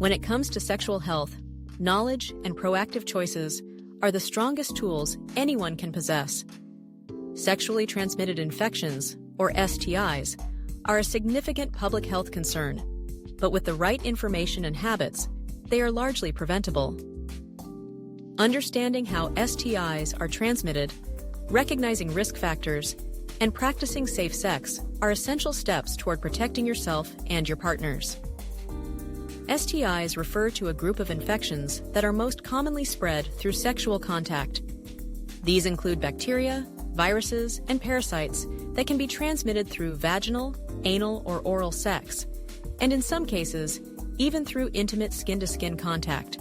When it comes to sexual health, knowledge and proactive choices are the strongest tools anyone can possess. Sexually transmitted infections, or STIs, are a significant public health concern, but with the right information and habits, they are largely preventable. Understanding how STIs are transmitted, recognizing risk factors, and practicing safe sex are essential steps toward protecting yourself and your partners. STIs refer to a group of infections that are most commonly spread through sexual contact. These include bacteria, viruses, and parasites that can be transmitted through vaginal, anal, or oral sex, and in some cases, even through intimate skin-to-skin contact.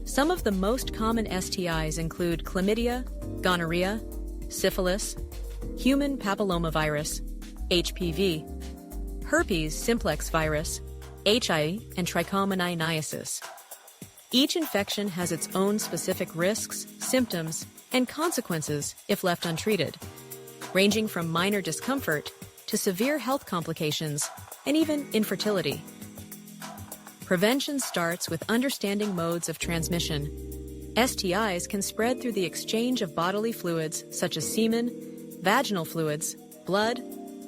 Some of the most common STIs include chlamydia, gonorrhea, syphilis, human papillomavirus, HPV, herpes simplex virus, HIV, and trichomoniasis. Each infection has its own specific risks, symptoms, and consequences if left untreated, ranging from minor discomfort to severe health complications and even infertility. Prevention starts with understanding modes of transmission. STIs can spread through the exchange of bodily fluids such as semen, vaginal fluids, blood,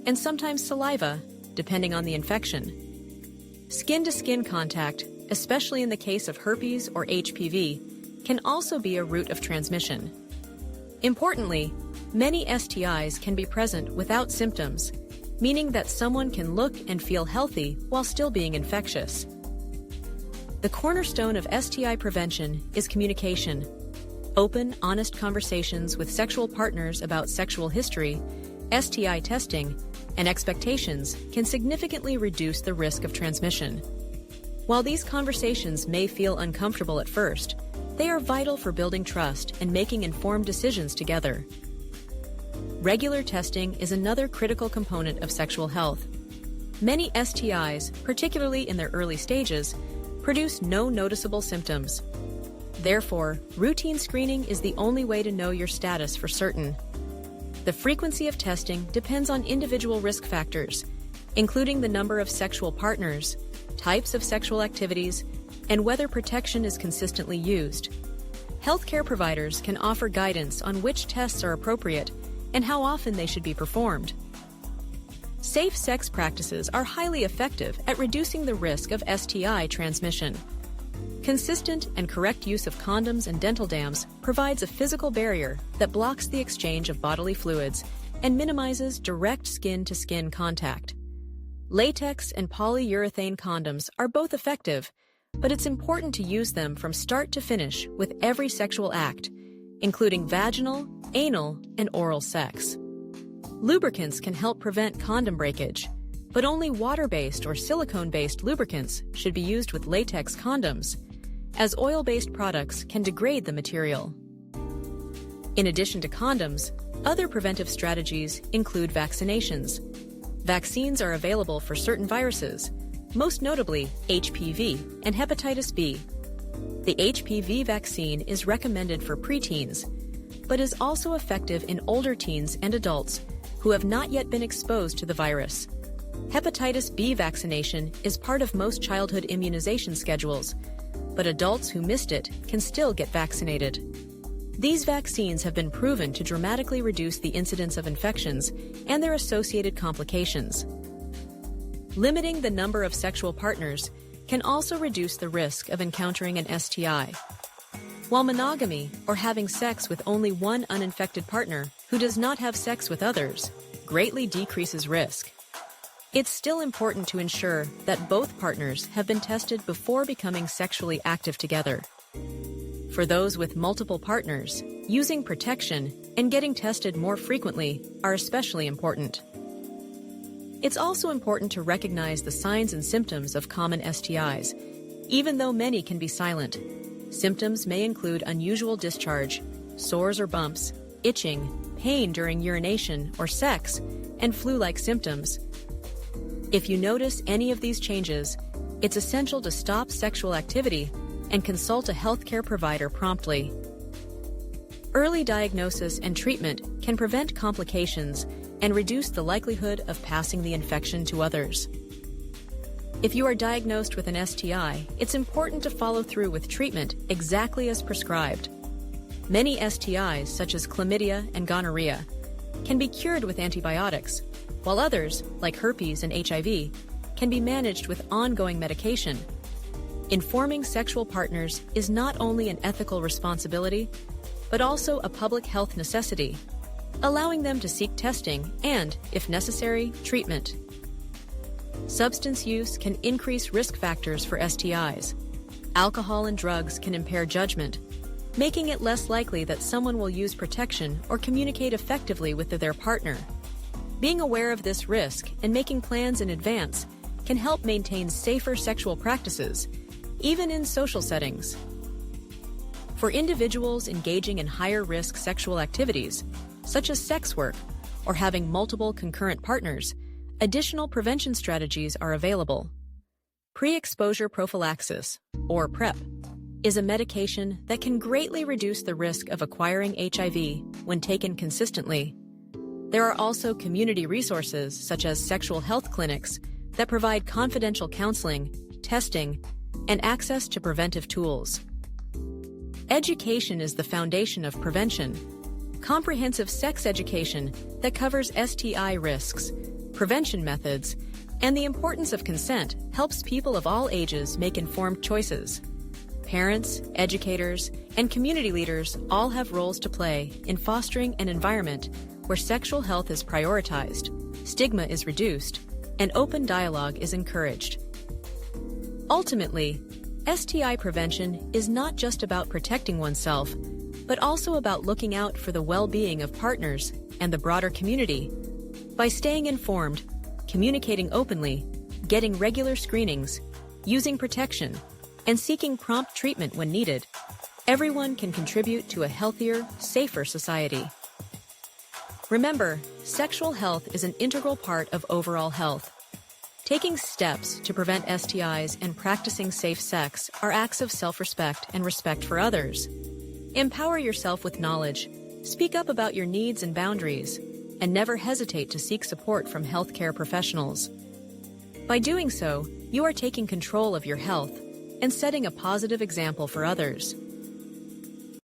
and sometimes saliva, depending on the infection. Skin-to-skin contact, especially in the case of herpes or HPV, can also be a route of transmission. Importantly, many STIs can be present without symptoms, meaning that someone can look and feel healthy while still being infectious. The cornerstone of STI prevention is communication. Open, honest conversations with sexual partners about sexual history, STI testing, and expectations can significantly reduce the risk of transmission. While these conversations may feel uncomfortable at first, they are vital for building trust and making informed decisions together. Regular testing is another critical component of sexual health. Many STIs, particularly in their early stages, produce no noticeable symptoms. Therefore, routine screening is the only way to know your status for certain. The frequency of testing depends on individual risk factors, including the number of sexual partners, types of sexual activities, and whether protection is consistently used. Healthcare providers can offer guidance on which tests are appropriate and how often they should be performed. Safe sex practices are highly effective at reducing the risk of STI transmission. Consistent and correct use of condoms and dental dams provides a physical barrier that blocks the exchange of bodily fluids and minimizes direct skin-to-skin contact. Latex and polyurethane condoms are both effective, but it's important to use them from start to finish with every sexual act, including vaginal, anal, and oral sex. Lubricants can help prevent condom breakage, but only water-based or silicone-based lubricants should be used with latex condoms, as oil-based products can degrade the material. In addition to condoms, other preventive strategies include vaccinations. Vaccines are available for certain viruses, most notably HPV and hepatitis B. The HPV vaccine is recommended for preteens, but is also effective in older teens and adults who have not yet been exposed to the virus. Hepatitis B vaccination is part of most childhood immunization schedules, but adults who missed it can still get vaccinated. These vaccines have been proven to dramatically reduce the incidence of infections and their associated complications. Limiting the number of sexual partners can also reduce the risk of encountering an STI. While monogamy, or having sex with only one uninfected partner who does not have sex with others, greatly decreases risk, it's still important to ensure that both partners have been tested before becoming sexually active together. For those with multiple partners, using protection and getting tested more frequently are especially important. It's also important to recognize the signs and symptoms of common STIs, even though many can be silent. Symptoms may include unusual discharge, sores or bumps, itching, pain during urination or sex, and flu-like symptoms. If you notice any of these changes, it's essential to stop sexual activity and consult a healthcare provider promptly. Early diagnosis and treatment can prevent complications and reduce the likelihood of passing the infection to others. If you are diagnosed with an STI, it's important to follow through with treatment exactly as prescribed. Many STIs, such as chlamydia and gonorrhea, can be cured with antibiotics, while others, like herpes and HIV, can be managed with ongoing medication. Informing sexual partners is not only an ethical responsibility, but also a public health necessity, allowing them to seek testing and, if necessary, treatment. Substance use can increase risk factors for STIs. Alcohol and drugs can impair judgment, making it less likely that someone will use protection or communicate effectively with their partner. Being aware of this risk and making plans in advance can help maintain safer sexual practices, even in social settings. For individuals engaging in higher-risk sexual activities, such as sex work or having multiple concurrent partners, additional prevention strategies are available. Pre-exposure prophylaxis, or PrEP, is a medication that can greatly reduce the risk of acquiring HIV when taken consistently. There are also community resources, such as sexual health clinics, that provide confidential counseling, testing, and access to preventive tools. Education is the foundation of prevention. Comprehensive sex education that covers STI risks, prevention methods, and the importance of consent helps people of all ages make informed choices. Parents, educators, and community leaders all have roles to play in fostering an environment where sexual health is prioritized, stigma is reduced, and open dialogue is encouraged. Ultimately, STI prevention is not just about protecting oneself, but also about looking out for the well-being of partners and the broader community. By staying informed, communicating openly, getting regular screenings, using protection, and seeking prompt treatment when needed, everyone can contribute to a healthier, safer society. Remember, sexual health is an integral part of overall health. Taking steps to prevent STIs and practicing safe sex are acts of self-respect and respect for others. Empower yourself with knowledge, speak up about your needs and boundaries, and never hesitate to seek support from healthcare professionals. By doing so, you are taking control of your health and setting a positive example for others.